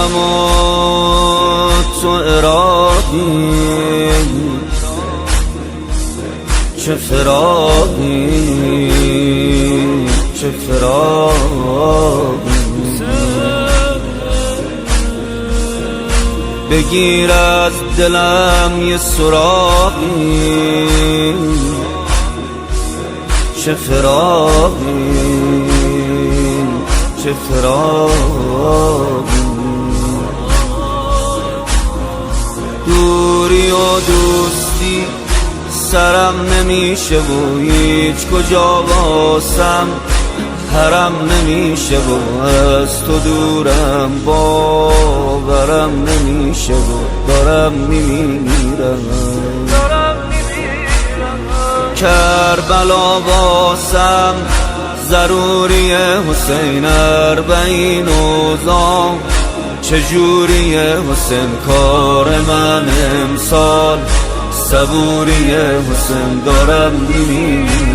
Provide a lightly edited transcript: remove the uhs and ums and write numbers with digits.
شیرازیم و تو عراقی، چه فراقی چه فراقی. بگیر از دلم یه سراغی، چه فراقی چه فراقی. دوری و دوستی سرم نمیشه و هیچ کجا واسم حرم نمیشه و از تو دورم باورم نمیشه و دارم میمیرم. کربلا واسم ضروریه حسین، اربعین اوزام چجوریه حسین، کار من امسال صبوریه حسین، دارم میمیرم.